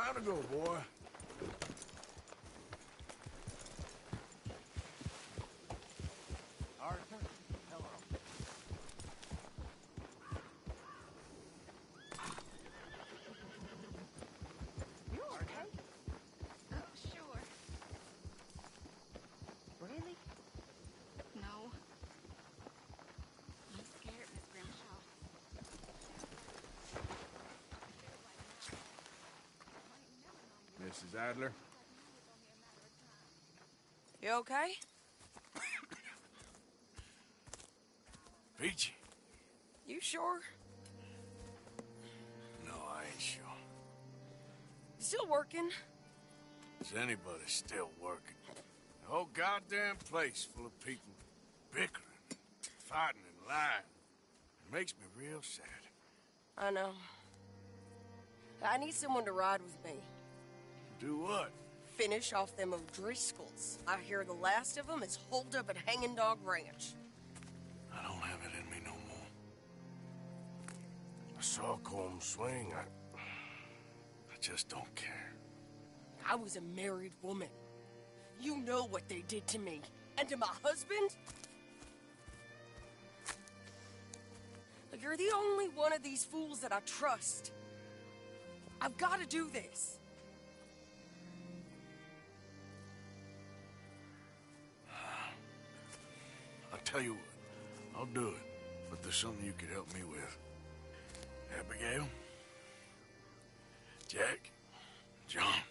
Time to go, boy. Arthur, hello. You okay? Oh, sure. Really? No. I'm scared, Miss Grimshaw. Mrs. Adler? You okay? Peachy? You sure? No, I ain't sure. Still working? Is anybody still working? The whole goddamn place full of people bickering, fighting and lying. It makes me real sad. I know. I need someone to ride with me. Do what? Finish off them O'Driscolls. I hear the last of them is holed up at Hanging Dog Ranch. I don't have it in me no more. I saw Colm swing. I just don't care. I was a married woman. You know what they did to me. And to my husband? Look, you're the only one of these fools that I trust. I've got to do this. I'll tell you what. I'll do it. But there's something you could help me with. Abigail? Jack? John?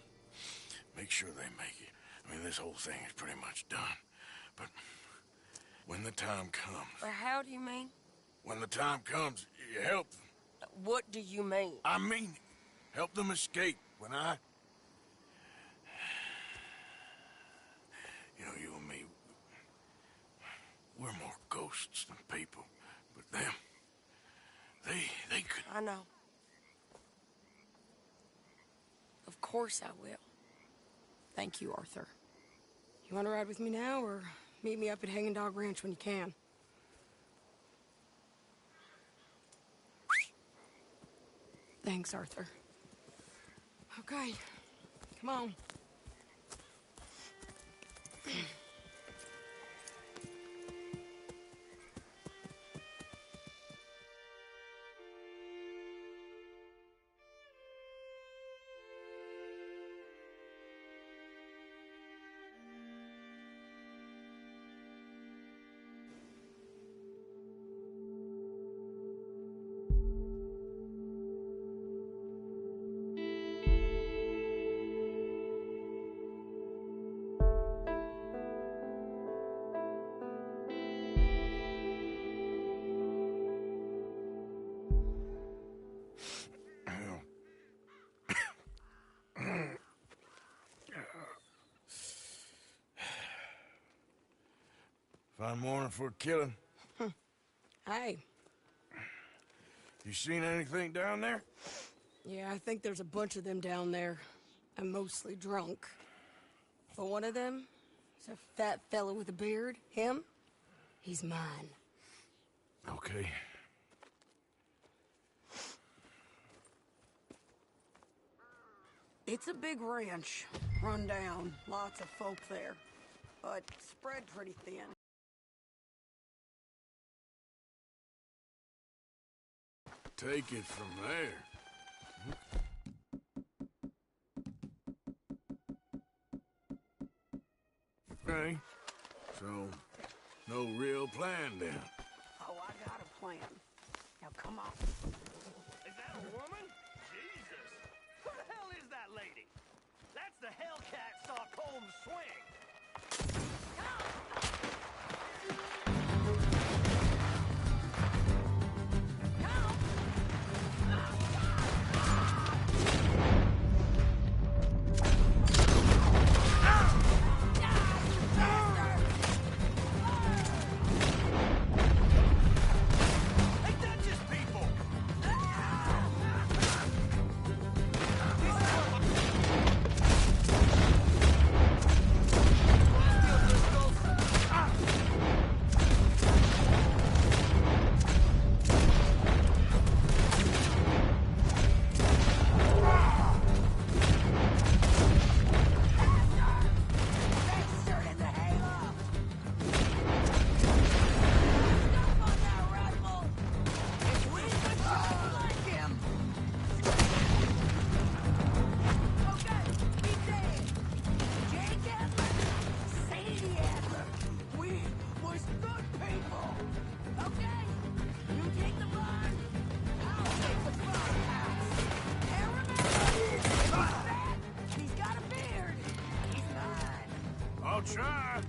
Make sure they make it. I mean, this whole thing is pretty much done. But when the time comes... How do you mean? When the time comes, you help them. What do you mean? I mean it. Help them escape. When I... You know, you and me... We're more ghosts than people. But them... They could... I know. Of course I will. Thank you, Arthur. You want to ride with me now, or meet me up at Hanging Dog Ranch when you can? Thanks, Arthur. Okay, come on. Fine morning for a killing. Hey. You seen anything down there? Yeah, I think there's a bunch of them down there. I'm mostly drunk. But one of them is a fat fella with a beard. Him? He's mine. Okay. It's a big ranch, run down, lots of folk there, but spread pretty thin. Take it from there. Okay. So, no real plan then. Oh, I got a plan. Now come on. Is that a woman? Jesus! Who the hell is that lady? That's the Hellcat saw Colm swing. Ain't that just people? I'll try.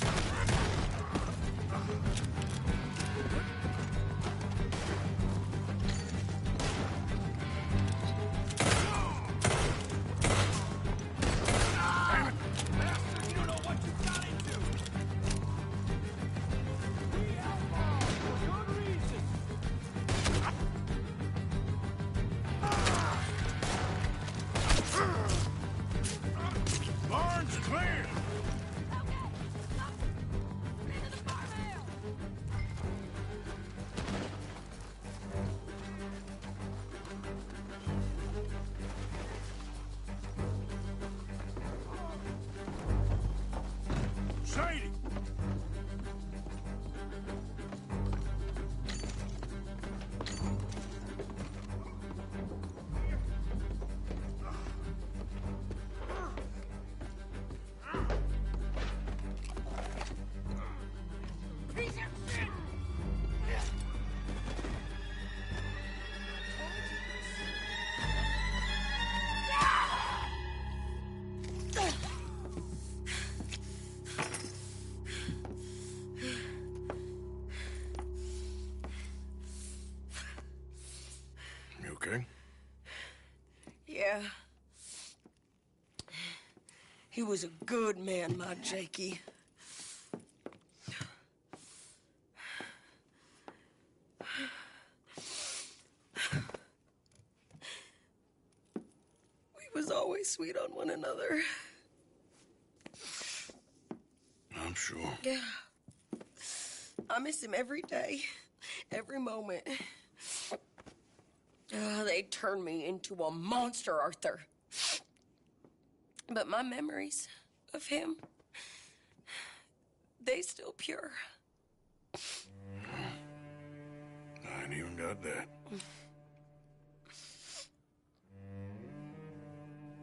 Barn's clear. Sadie! You okay? Yeah. He was a good man, my Jakey. We was always sweet on one another. I'm sure. Yeah. I miss him every day, every moment. They turned me into a monster, Arthur. But my memories of him, they still pure. I ain't even got that.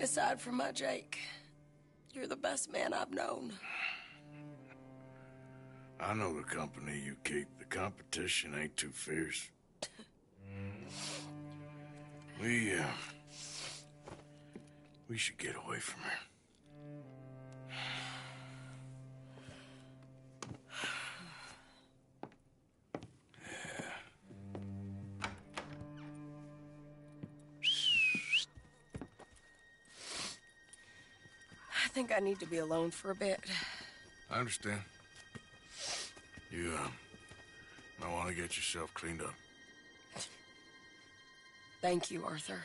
Aside from my Jake, you're the best man I've known. I know the company you keep. The competition ain't too fierce. We should get away from her. I think I need to be alone for a bit. I understand. You, might want to get yourself cleaned up. Thank you, Arthur.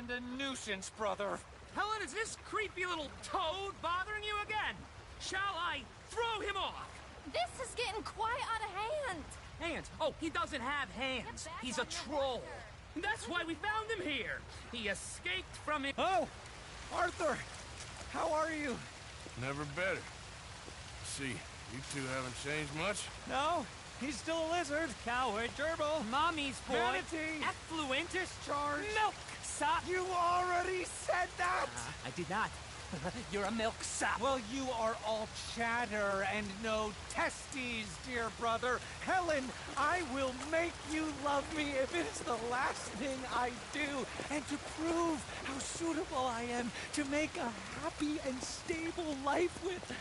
and a nuisance, brother. Helen, is this creepy little toad bothering you again? Shall I throw him off? This is getting quite out of hand. Hands? Oh, he doesn't have hands. Get back He's a on your troll. walker. That's why we found him here. He escaped from it. Oh, Arthur, how are you? Never better. See, you two haven't changed much. No, he's still a lizard. Coward, gerbil. Mommy's boy. Manatee. Effluentus. Charge. Milk sop. You already said that! I did not. You're a milk sop. Well, you are all chatter and no testes, dear brother. Helen, I will make you love me if it's the last thing I do, and to prove how suitable I am to make a happy and stable life with,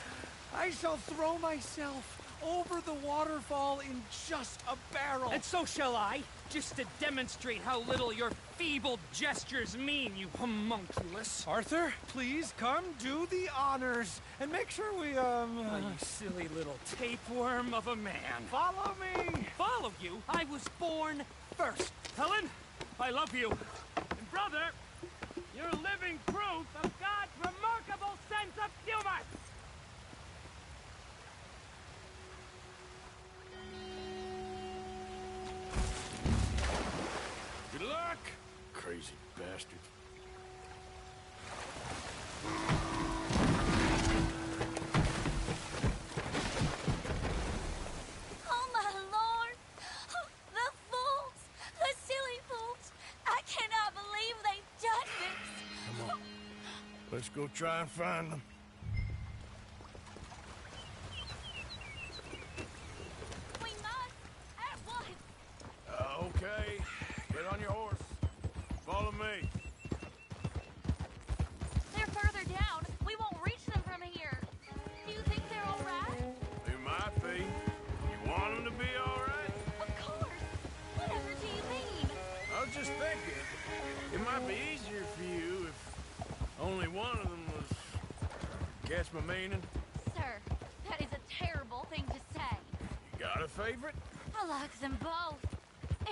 I shall throw myself over the waterfall in just a barrel. And so shall I, just to demonstrate how little your feeble gestures mean, you homunculus. Arthur, please come do the honors and make sure we, Oh, you silly little tapeworm of a man. follow me. Follow you? I was born first. Helen, I love you. And brother, you're living proof of God's remarkable sense of humor. Good luck, crazy bastard. Oh, my Lord! Oh, the fools! The silly fools! I cannot believe they've done this! Come on. Let's go try and find them. We must at once! Okay. Get on your horse. Follow me. They're further down. We won't reach them from here. Do you think they're all right? They might be. You want them to be all right? Of course! Whatever do you mean? I was just thinking, it might be easier for you if only one of them was... Catch my meaning? Sir, that is a terrible thing to say. You got a favorite? I like them both.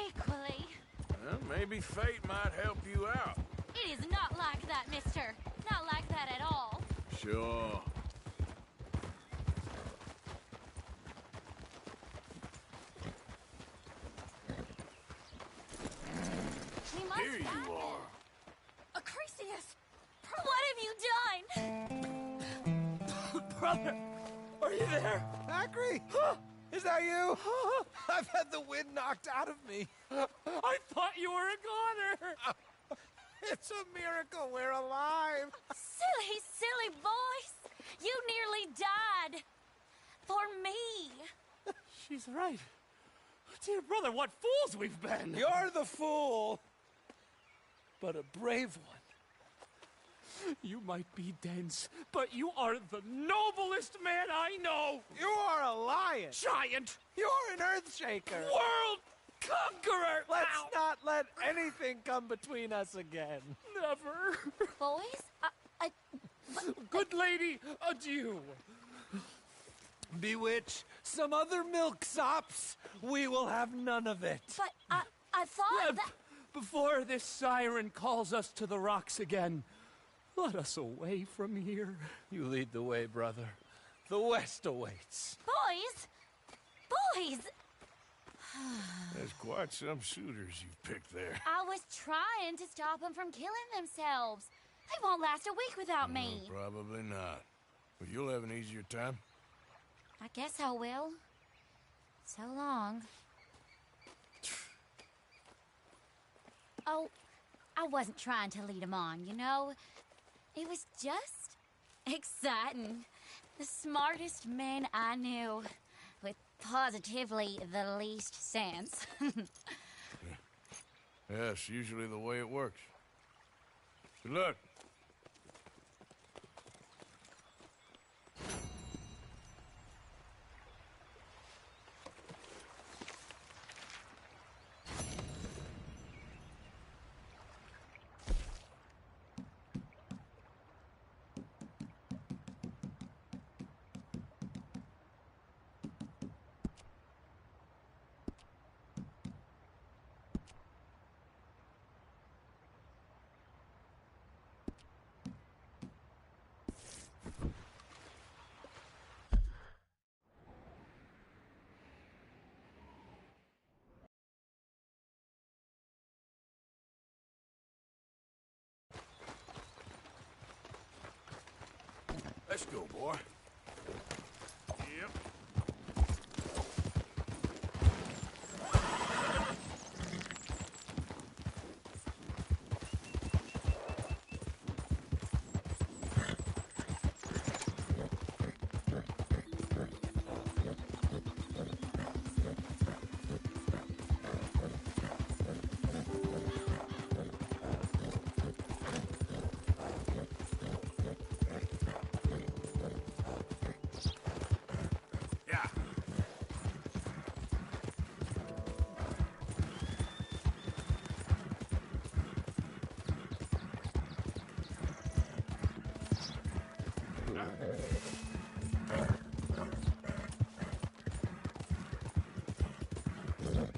Equally. Well, maybe fate might help you out. It is not like that, mister. Not like that at all. Sure. We must Here you find them. are. Acrisius! What have you done? Brother, are you there? Acri! Is that you? I've had the wind knocked out of me. I thought you were a goner. It's a miracle we're alive. Silly, silly boys! You nearly died. For me. She's right. Dear brother, what fools we've been. You're the fool, but a brave one. You might be dense, but you are the noblest man I know. You are a lion. Giant, You're an earthshaker. world conqueror. Let's Ow. not let anything come between us again. Never. Boys, Good lady, adieu. Bewitch some other milksops. We will have none of it. but I thought that... Before this siren calls us to the rocks again, let us away from here. You lead the way, brother. The West awaits. Boys! Boys! There's quite some suitors you've picked there. I was trying to stop them from killing themselves. They won't last a week without me. Probably not. But you'll have an easier time. I guess I will. So long. Oh, I wasn't trying to lead them on, you know? It was just exciting. The smartest men I knew, with positively the least sense. Yes, usually the way it works. Good luck. Let's go, boy. Yep. Yeah.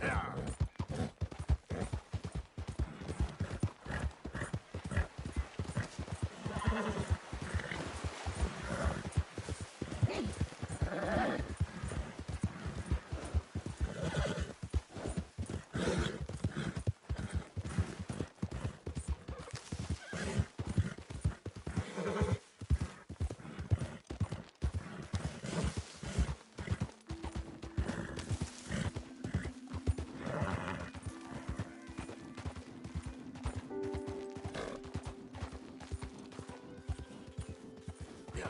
Yeah. Yeah.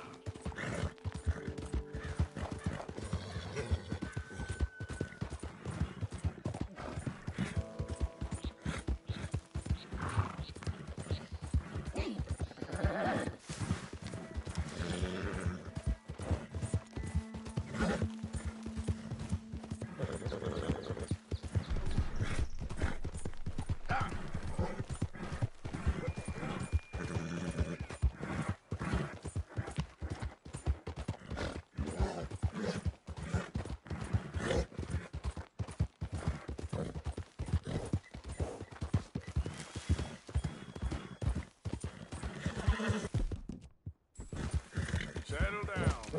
Settle down, boy.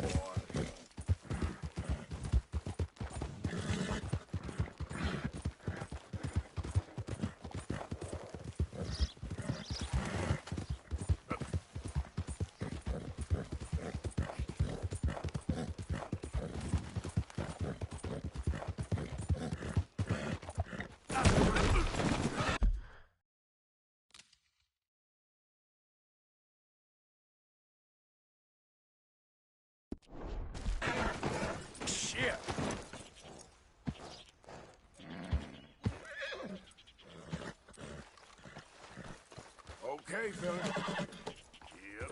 Shit. Okay, fella. Yep.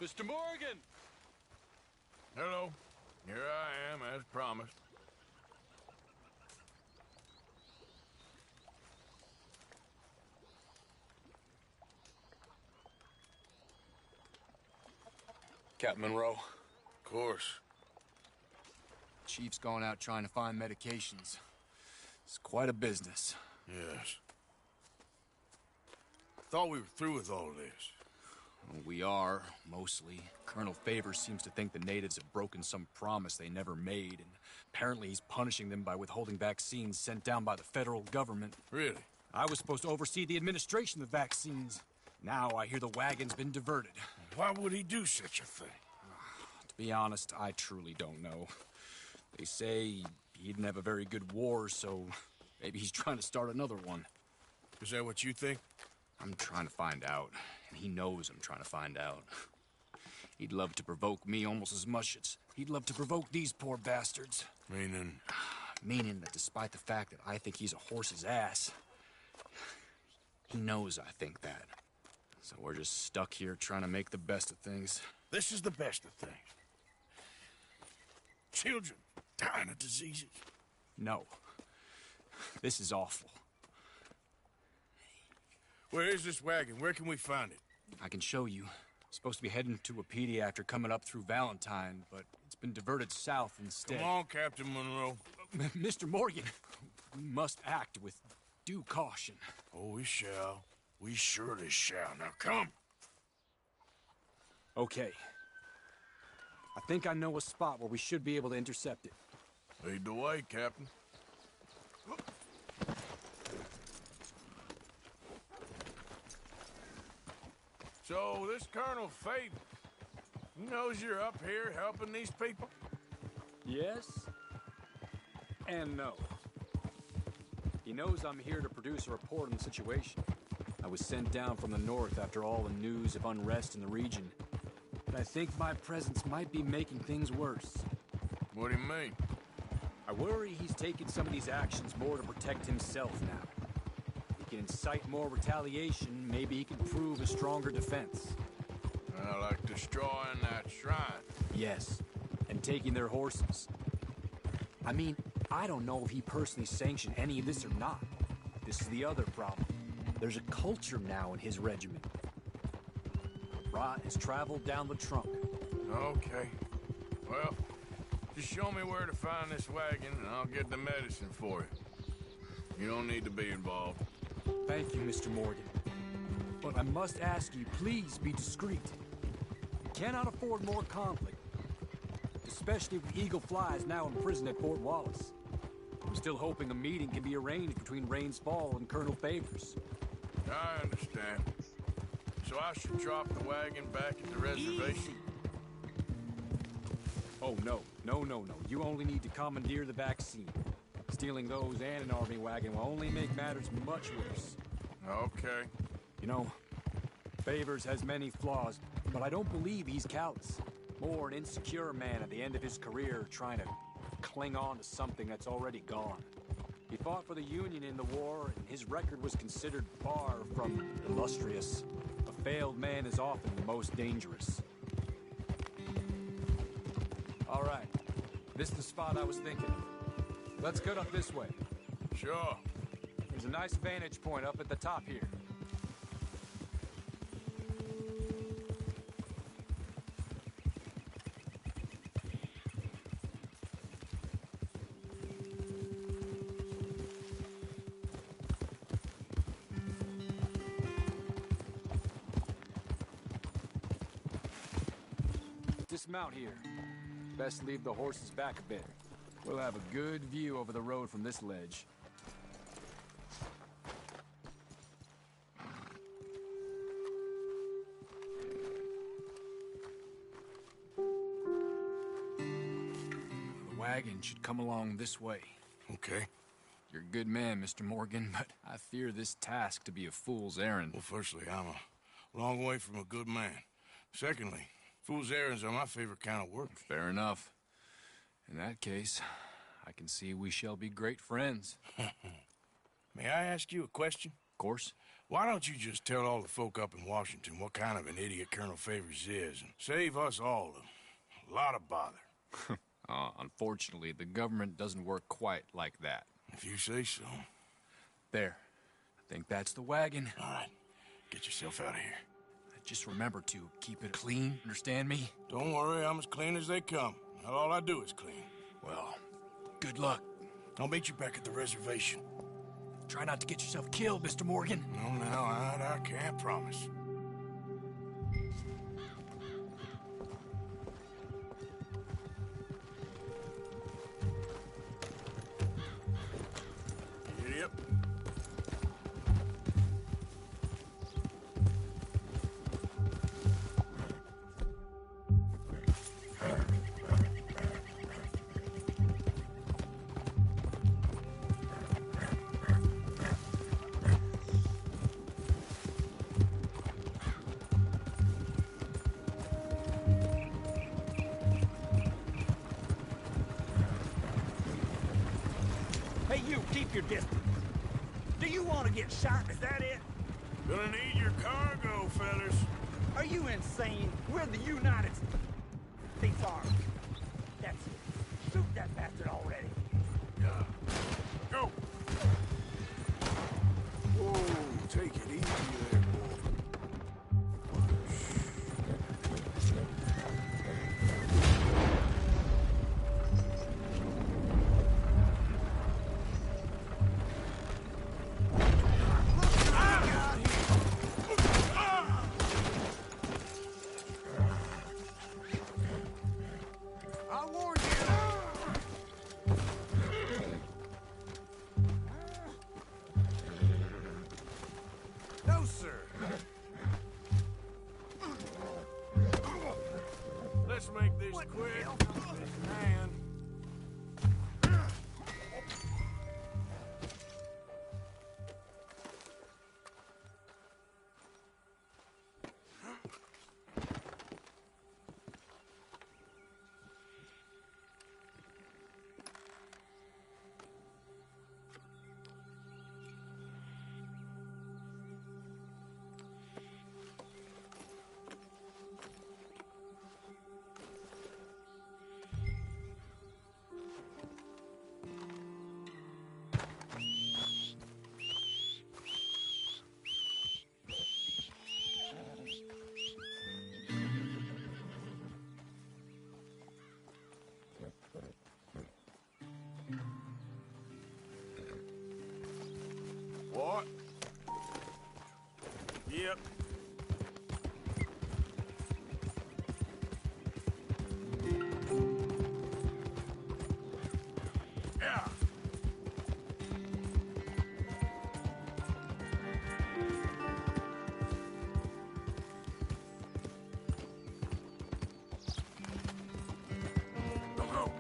Mr. Morgan! Hello. Here I am, as promised. Captain Monroe. Of course. Chief's going out trying to find medications. It's quite a business. Yes. Thought we were through with all this. Well, we are, mostly. Colonel Favors seems to think the natives have broken some promise they never made, and apparently he's punishing them by withholding vaccines sent down by the federal government. Really? I was supposed to oversee the administration of the vaccines. Now I hear the wagon's been diverted. Why would he do such a thing? To be honest, I truly don't know. They say he didn't have a very good war, so maybe he's trying to start another one. Is that what you think? I'm trying to find out, and he knows I'm trying to find out. He'd love to provoke me almost as much as he'd love to provoke these poor bastards. Meaning? Meaning that despite the fact that I think he's a horse's ass, he knows I think that. So we're just stuck here trying to make the best of things. This is the best of things. Children dying of diseases. No. This is awful. Where is this wagon? Where can we find it? I can show you. Supposed to be heading to a pediatric coming up through Valentine, but it's been diverted south instead. Come on, Captain Monroe. Mr. Morgan, we must act with due caution. Oh, we shall. We surely shall. Now come. Okay. I think I know a spot where we should be able to intercept it. Lead the way, Captain. So, this Colonel Favors, he knows you're up here helping these people? Yes. And no. He knows I'm here to produce a report on the situation. I was sent down from the north after all the news of unrest in the region. But I think my presence might be making things worse. What do you mean? I worry he's taking some of these actions more to protect himself now. He can incite more retaliation, maybe he can prove a stronger defense. Like destroying that shrine. Yes, and taking their horses. I mean, I don't know if he personally sanctioned any of this or not. This is the other problem. There's a culture now in his regiment. Rot has traveled down the trunk. Okay. Well, just show me where to find this wagon, and I'll get the medicine for you. You don't need to be involved. Thank you, Mr. Morgan. But I must ask you, please be discreet. We cannot afford more conflict. Especially with Eagle Flies now in prison at Fort Wallace. I'm still hoping a meeting can be arranged between Rains Fall and Colonel Favors. I understand. So I should drop the wagon back at the reservation? Oh, no. No. You only need to commandeer the vaccine. Stealing those and an army wagon will only make matters much worse. Okay. You know, Favors has many flaws, but I don't believe he's callous. More an insecure man at the end of his career trying to cling on to something that's already gone. He fought for the Union in the war, and his record was considered far from illustrious. A failed man is often the most dangerous. All right. This is the spot I was thinking of. Let's get up this way. Sure. There's a nice vantage point up at the top here. Dismount here. Best leave the horses back a bit. We'll have a good view over the road from this ledge. The wagon should come along this way. Okay. You're a good man, Mr. Morgan, but I fear this task to be a fool's errand. Well, firstly, I'm a long way from a good man. Secondly, fool's errands are my favorite kind of work. Fair enough. In that case, I can see we shall be great friends. May I ask you a question? Of course. Why don't you just tell all the folk up in Washington what kind of an idiot Colonel Favors is and save us all a lot of bother? Unfortunately, the government doesn't work quite like that. If you say so. There. I think that's the wagon. All right. Get yourself out of here. Just remember to keep it clean, understand me? Don't worry, I'm as clean as they come. Not all I do is clean. Well, good luck. I'll meet you back at the reservation. Try not to get yourself killed, Mr. Morgan. No, I can't promise. Yep. Hey, you, keep your distance. Do you want to get shot? Is that it? Gonna need your cargo, fellas. Are you insane? We're the United States Army. That's it. Shoot that bastard already. Yeah. Go! Whoa, take it easy there, I warned you. No, sir. Let's make this quick. Man. What? Yep. Yeah. Go, go.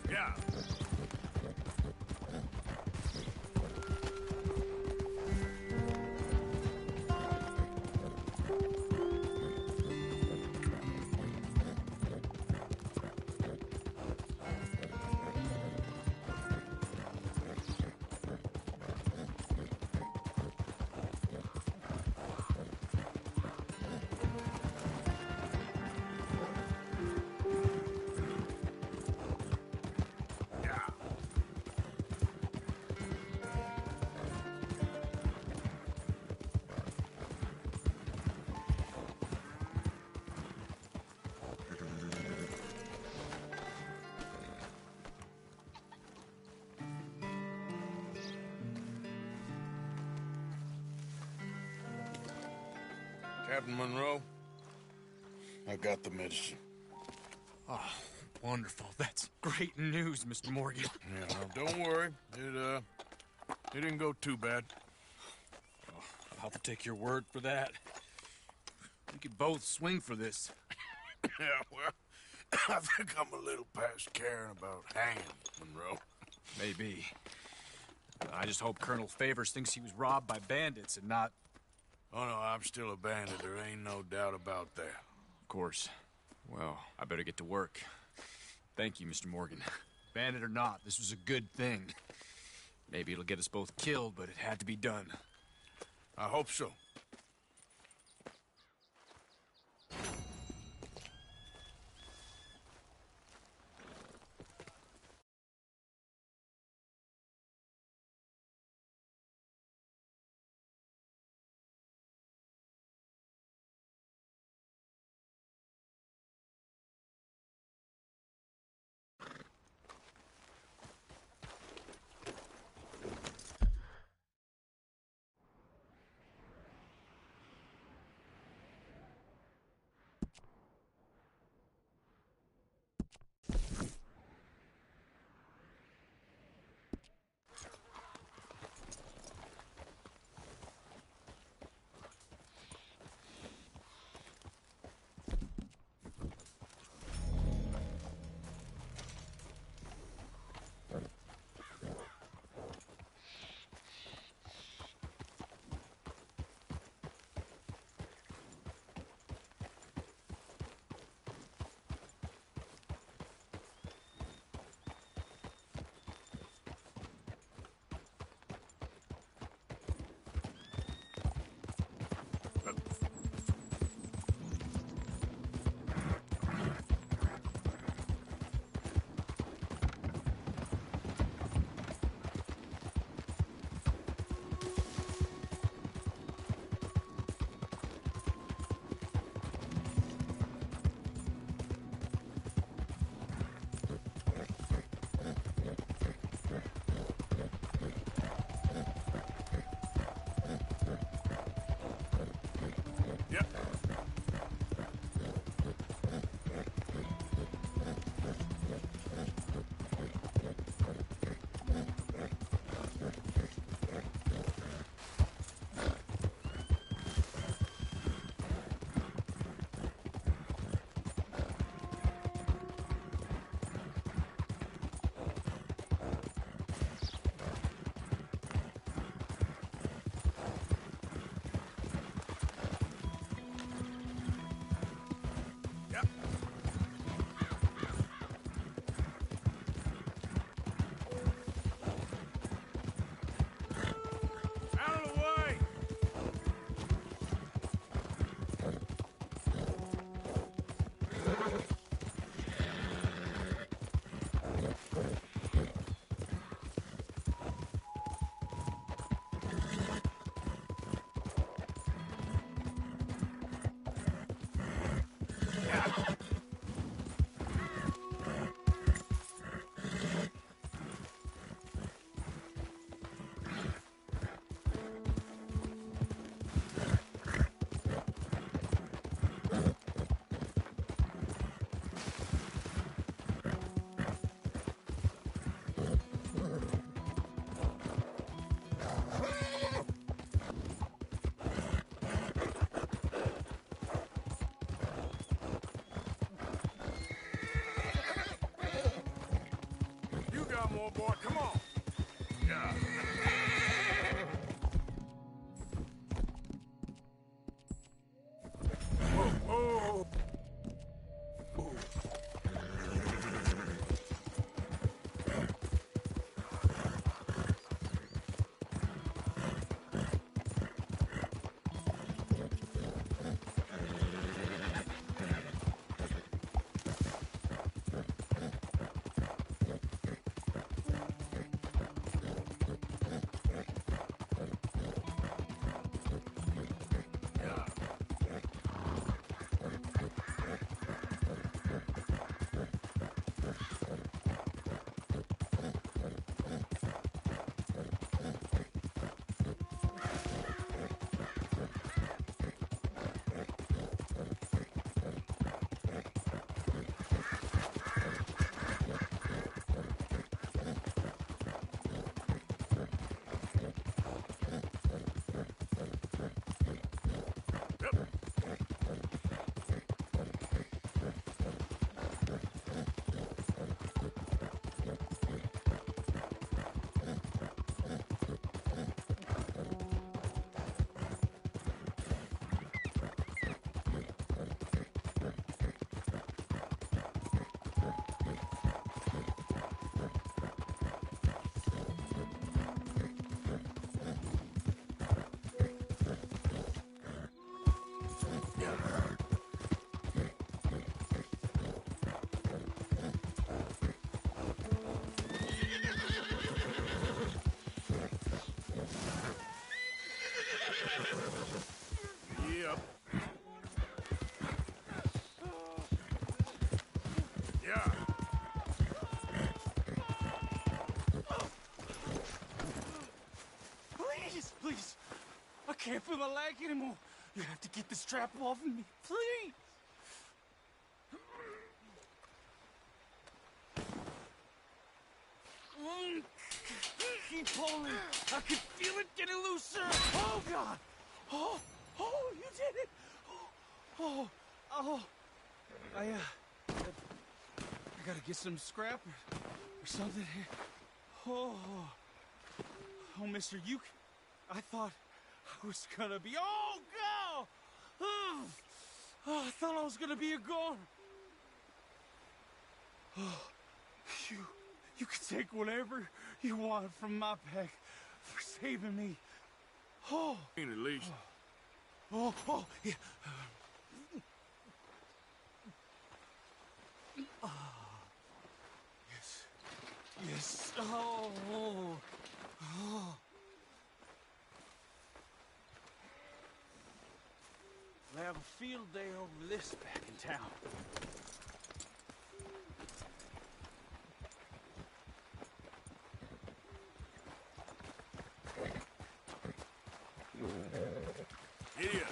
Yeah. Yeah. Captain Monroe, I got the medicine. Oh, wonderful. That's great news, Mr. Morgan. Yeah, now, don't worry. It didn't go too bad. I'll take your word for that. We could both swing for this. Yeah, well, I think I'm a little past caring about hanging, Monroe. Maybe. I just hope Colonel Favors thinks he was robbed by bandits and not... Oh, no, I'm still a bandit. There ain't no doubt about that. Of course. Well, I better get to work. Thank you, Mr. Morgan. Bandit or not, this was a good thing. Maybe it'll get us both killed, but it had to be done. I hope so. can't feel my leg anymore. You have to get this strap off of me, please. Keep pulling. I can feel it getting looser. Oh, God. Oh, you did it. I gotta get some scrap or something here. Oh, mister, I thought I was gonna be, God! Oh, I thought I was gonna be a goner. Oh, you can take whatever you want from my pack for saving me. Oh. At least. Oh, yeah. Yes. Oh. We'll have a field day over this back in town. Idiot.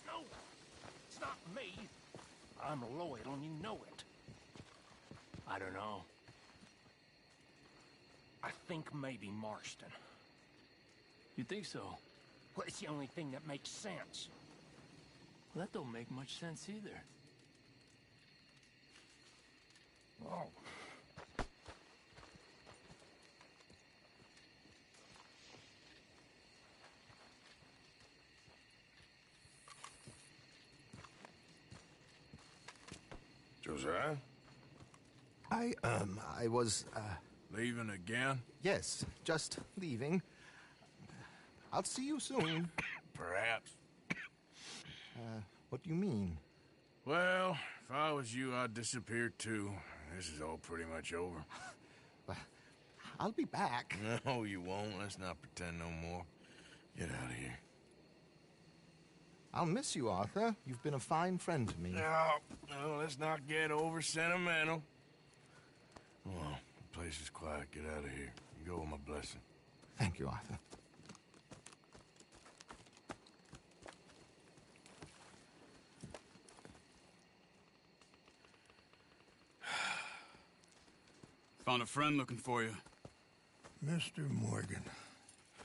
No, it's not me. I'm loyal and you know it. I don't know. I think maybe Marston. You think so? Well, it's the only thing that makes sense. Well, that don't make much sense either. Oh. Josiah? I was, Leaving again? yes, just leaving. I'll see you soon. Perhaps. What do you mean? Well, if I was you, I'd disappear too. This is all pretty much over. Well, I'll be back. No, you won't. Let's not pretend no more. Get out of here. I'll miss you, Arthur. You've been a fine friend to me. No, let's not get over sentimental. Well, the place is quiet. Get out of here. You go with my blessing. Thank you, Arthur. Found a friend looking for you. Mr. Morgan,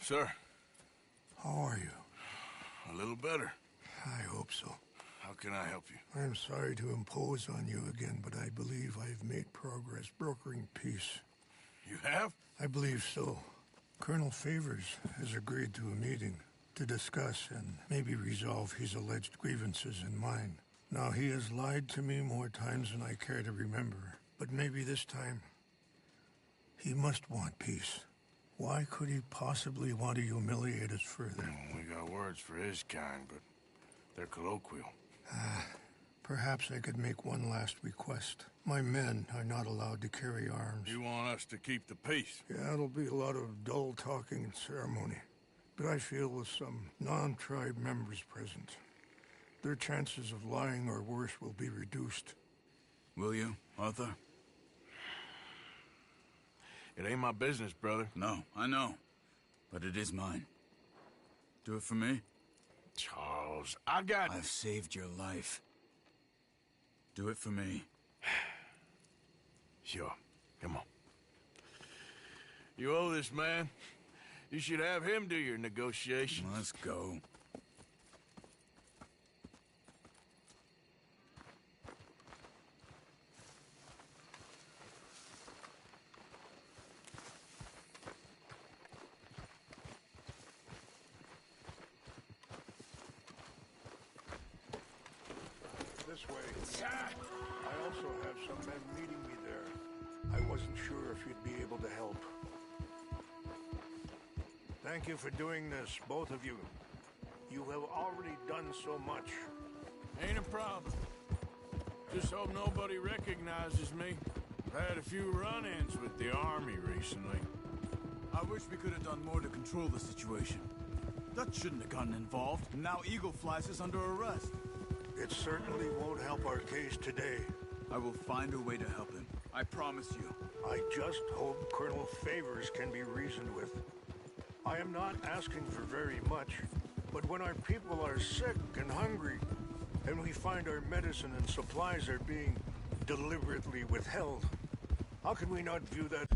Sir, how are you? a little better. I hope so. How can I help you? I'm sorry to impose on you again, but I believe I've made progress brokering peace. You have? I believe so. Colonel Favors has agreed to a meeting to discuss and maybe resolve his alleged grievances and mine. Now, he has lied to me more times than I care to remember, but maybe this time he must want peace. Why could he possibly want to humiliate us further? We got words for his kind, but they're colloquial. Perhaps I could make one last request. My men are not allowed to carry arms. You want us to keep the peace? Yeah, it'll be a lot of dull talking and ceremony. But I feel with some non-tribe members present, their chances of lying or worse will be reduced. Will you, Arthur? It ain't my business, brother. No, I know. But it is mine. Do it for me? Charles, I've saved your life. Do it for me. Sure. Come on. You owe this man. You should have him do your negotiations. Let's go. This way. I also have some men meeting me there. I wasn't sure if you'd be able to help. Thank you for doing this, both of you. You have already done so much. Ain't a problem. Just hope nobody recognizes me. I've had a few run-ins with the army recently. I wish we could have done more to control the situation. Dutch shouldn't have gotten involved. Now Eagle flies us under arrest. It certainly won't help our case today. I will find a way to help him. I promise you. I just hope Colonel Favors can be reasoned with. I am not asking for very much, but when our people are sick and hungry, and we find our medicine and supplies are being deliberately withheld, how can we not view that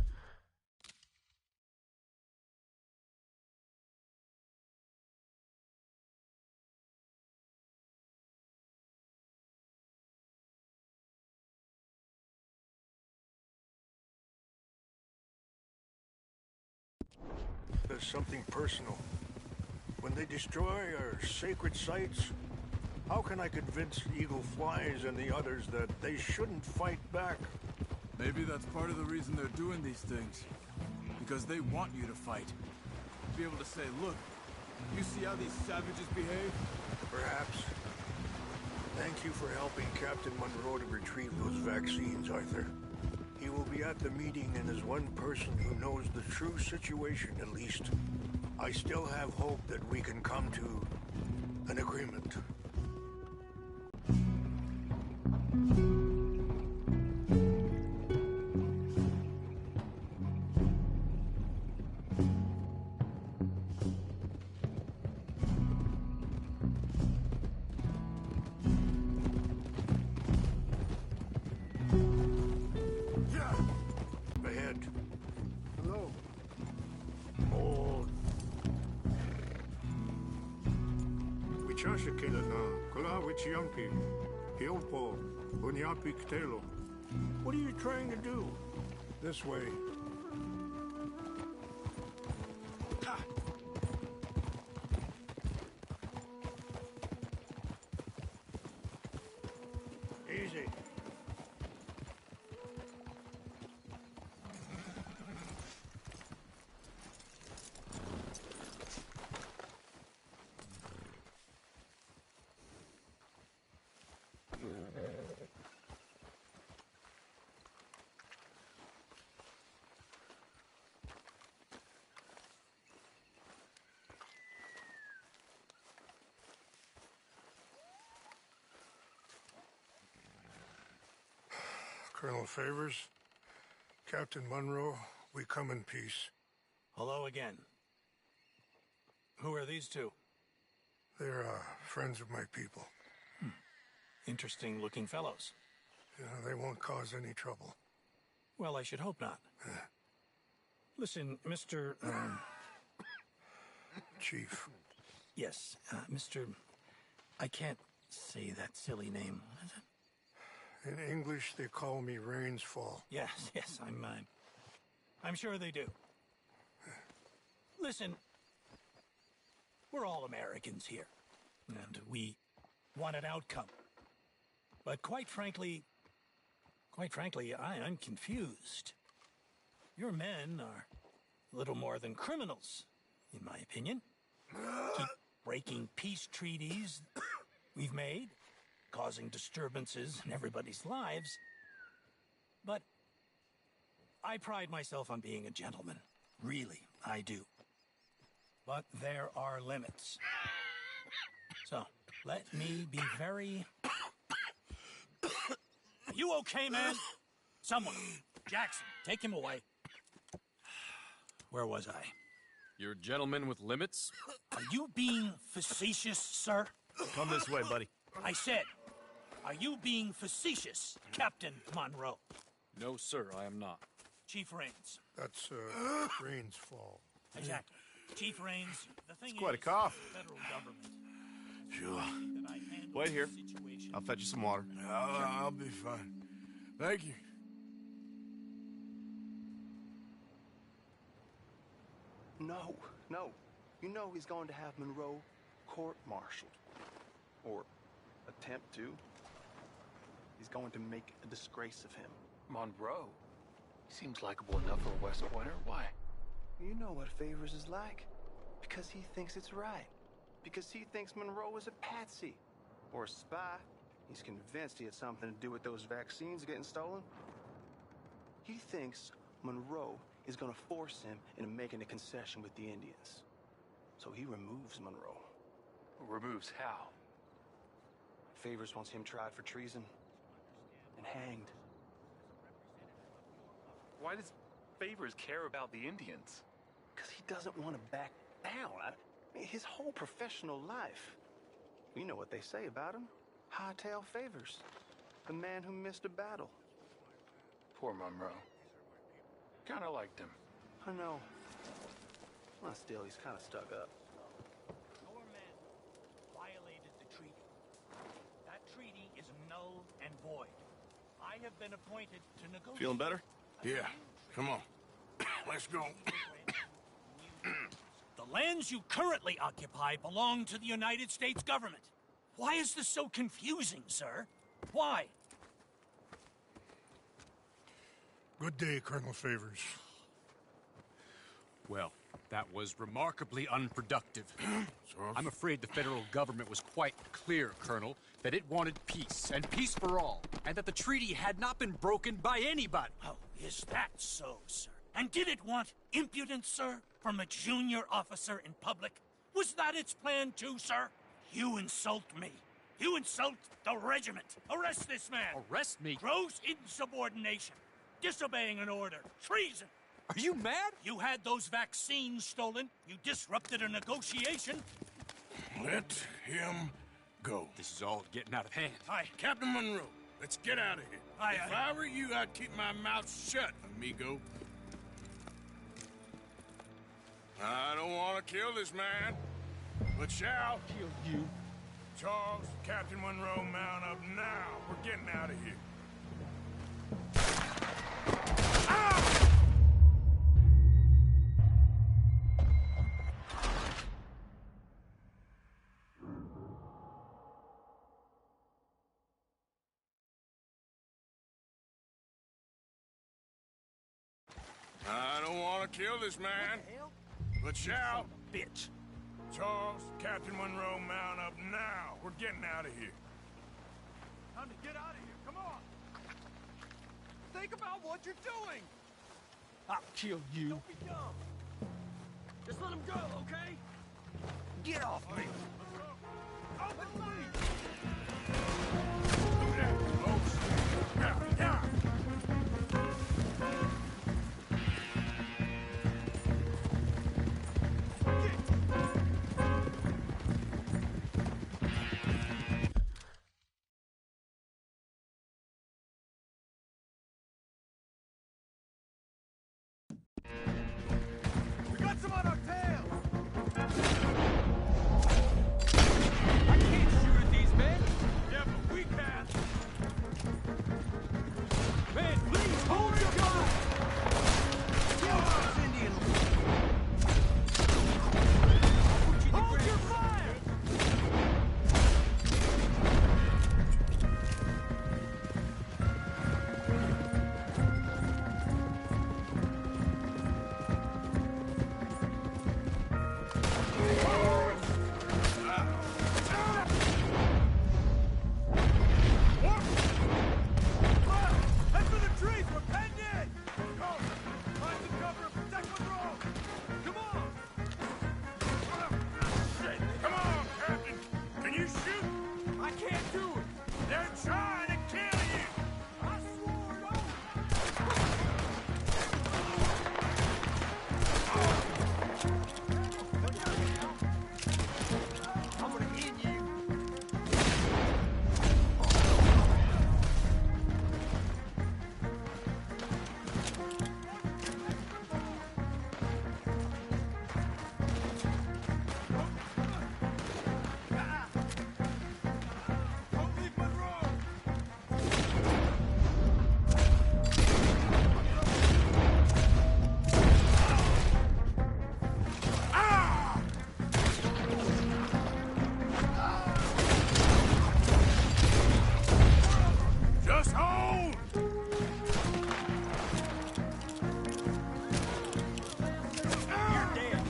as something personal? When they destroy our sacred sites, how can I convince Eagle Flies and the others that they shouldn't fight back? Maybe that's part of the reason they're doing these things. Because they want you to fight. Be able to say, look, you see how these savages behave? Perhaps. Thank you for helping Captain Monroe to retrieve those vaccines, Arthur. He will be at the meeting and is one person who knows the true situation, at least. I still have hope that we can come to an agreement. What are you trying to do? This way. Easy. Colonel Favors, Captain Monroe, we come in peace. Hello again. Who are these two? They're friends of my people. Interesting looking fellows. Yeah, they won't cause any trouble. Well, I should hope not. Listen, Mr. Chief. Yes, Mr. I can't say that silly name. What is it? In English, they call me Rainsfall. Yes, I'm sure they do. Listen, we're all Americans here, and we want an outcome. But quite frankly, I'm confused. Your men are little more than criminals, in my opinion. Keep breaking peace treaties we've made, causing disturbances in everybody's lives. But I pride myself on being a gentleman. Really, I do. But there are limits. So, let me be very... Are you okay, man? Someone. Jackson, take him away. Where was I? You're a gentleman with limits? Are you being facetious, sir? Come this way, buddy. I said, are you being facetious, Captain Monroe? No, sir, I am not. Chief Rains. That's, Rainsfall. Exactly. Chief Rains, the thing It's quite a is, cough. the federal government. Sure. Wait here. I'll fetch you some water. I'll be fine. Thank you. No. You know he's going to have Monroe court-martialed. Or attempt to. He's going to make a disgrace of him. Monroe? He seems likable enough for a West Pointer. Why? You know what Favors is like. Because he thinks it's right. Because he thinks Monroe is a patsy. Or a spy. He's convinced he had something to do with those vaccines getting stolen. He thinks Monroe is going to force him into making a concession with the Indians. So he removes Monroe. Removes how? Favors wants him tried for treason and hanged. Why does Favors care about the Indians? Because he doesn't want to back down. His whole professional life. You know what they say about him. Hightail Favors. The man who missed a battle. Poor Monroe. Kinda liked him. I know. Well, still, he's kind of stuck up. Your men violated the treaty. That treaty is null and void. I have been appointed to negotiate... Feeling better? Yeah. Come on. Let's go. The lands you currently occupy belong to the United States government. Why is this so confusing, sir? Why? Good day, Colonel Favors. Well, that was remarkably unproductive. I'm afraid the federal government was quite clear, Colonel, that it wanted peace, and peace for all, and that the treaty had not been broken by anybody. Oh, is that so, sir? And did it want impudence, sir, from a junior officer in public? Was that its plan too, sir? You insult me. You insult the regiment. Arrest this man. Arrest me? Gross insubordination. Disobeying an order. Treason. Are you mad? You had those vaccines stolen. You disrupted a negotiation. Let him go. This is all getting out of hand. Aye. Captain Monroe, let's get out of here. Aye, if aye. I were you, I'd keep my mouth shut, amigo. I don't want to kill this man, but shall Kill you. Charles, Captain Monroe, mount up now. We're getting out of here. I don't want to kill this man, but shall. Bitch. Charles, Captain Monroe, mount up now. We're getting out of here. Time to get out of here. Come on. Think about what you're doing. I'll kill you. Don't be dumb. Just let him go, okay? Get off me. Open me. Look at that close. Yeah. We got some on our tail. I can't shoot at the Just hold! You're dead.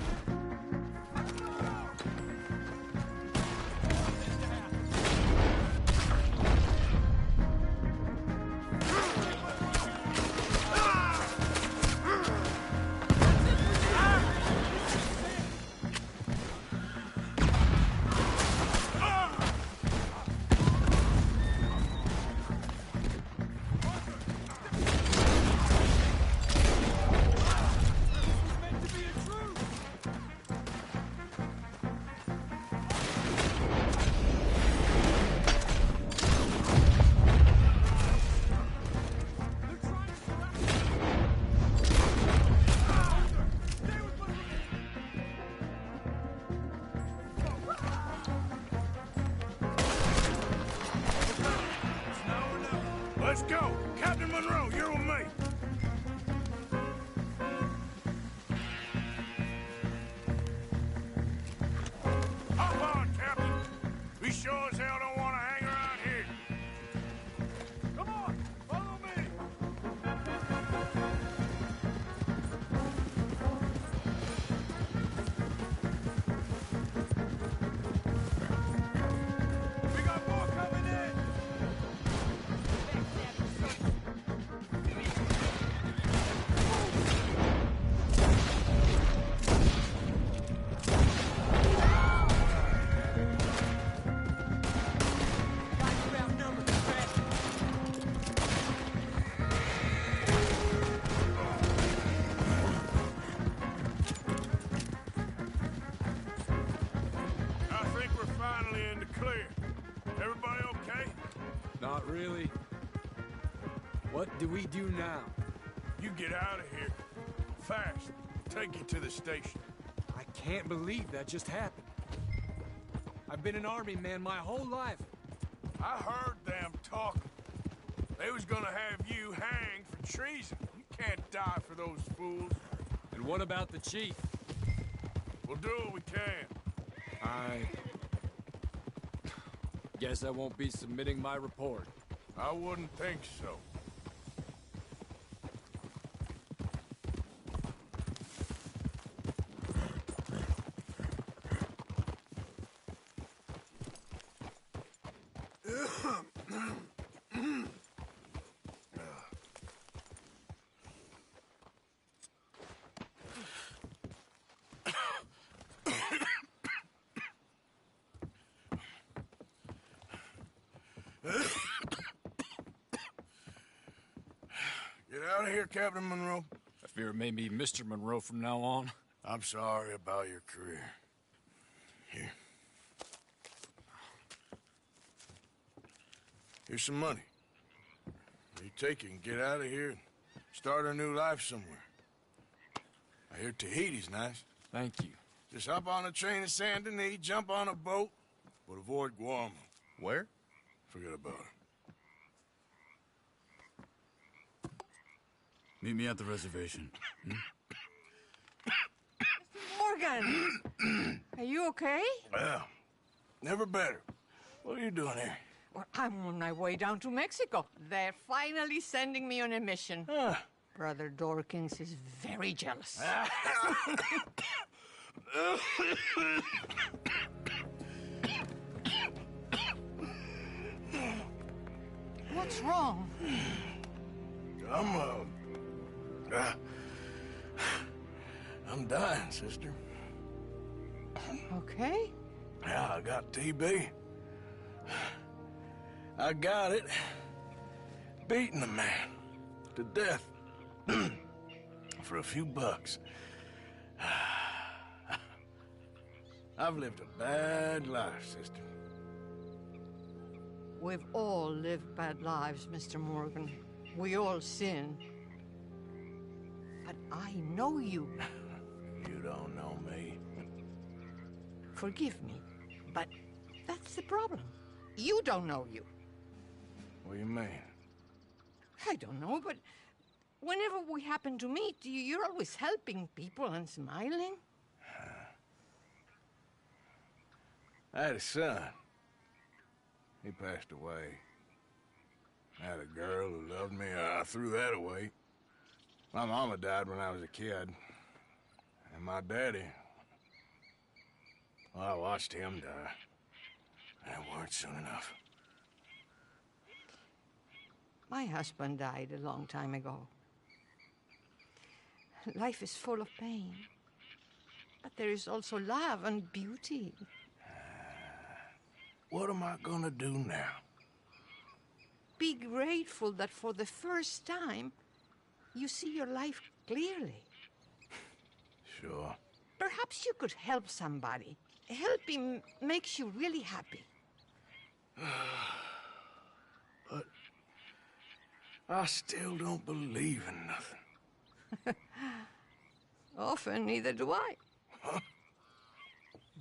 Let's go! Captain Monroe, you're with me! Hop on, Captain! We sure as hell don't want to hang around here. Come on, follow me! We got more coming in! I think we're finally in the clear. Everybody okay? Not really. What do we do now? You get out of here. Fast. Take you to the station. I can't believe that just happened. I've been an army man my whole life. I heard them talking. They was gonna have you hanged for treason. You can't die for those fools. And what about the chief? We'll do what we can. I guess I won't be submitting my report. I wouldn't think so. Get out of here, Captain Monroe. I fear it may be Mr. Monroe from now on. I'm sorry about your career. Here. Here's some money. You take it and get out of here and start a new life somewhere. I hear Tahiti's nice. Thank you. Just hop on a train to Saint Denis, jump on a boat, but avoid Guam. Where? Forget about it. Meet me at the reservation. Morgan! Are you okay? Well, never better. What are you doing here? Well, I'm on my way down to Mexico. They're finally sending me on a mission. Brother Dorkins is very jealous. What's wrong? I'm dying, sister. Okay? Yeah, I got TB. I got it. Beating a man to death for a few bucks. I've lived a bad life, sister. We've all lived bad lives, Mr. Morgan. We all sin. But I know you. You don't know me. Forgive me, but that's the problem. You don't know you. What do you mean? I don't know, but whenever we happen to meet, you're always helping people and smiling. I had a son. He passed away. had a girl who loved me. I threw that away. My mama died when I was a kid. And my daddy... Well, I watched him die. That weren't soon enough. My husband died a long time ago. Life is full of pain. But there is also love and beauty. What am I gonna do now? Be grateful that for the first time, you see your life clearly. Sure. Perhaps you could help somebody. Helping makes you really happy. But I still don't believe in nothing. Often, neither do I.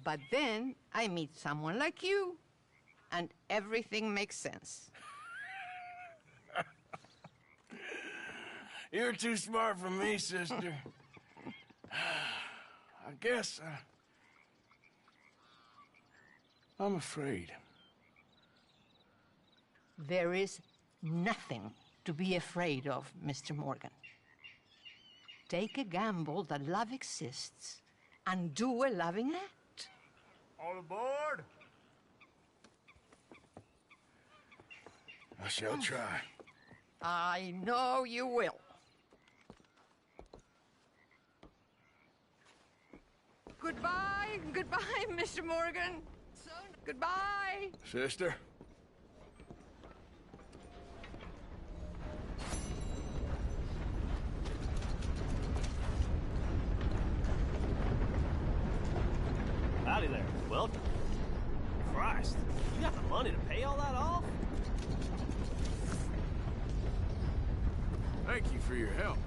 But then I meet someone like you, and everything makes sense. You're too smart for me, sister. I guess I'm afraid. There is nothing to be afraid of, Mr. Morgan. Take a gamble that love exists and do a loving act. All aboard! I shall try. I know you will. Goodbye, goodbye, Mr. Morgan. Goodbye. Sister? Howdy there. Welcome. Christ, you got the money to pay all that off? Thank you for your help.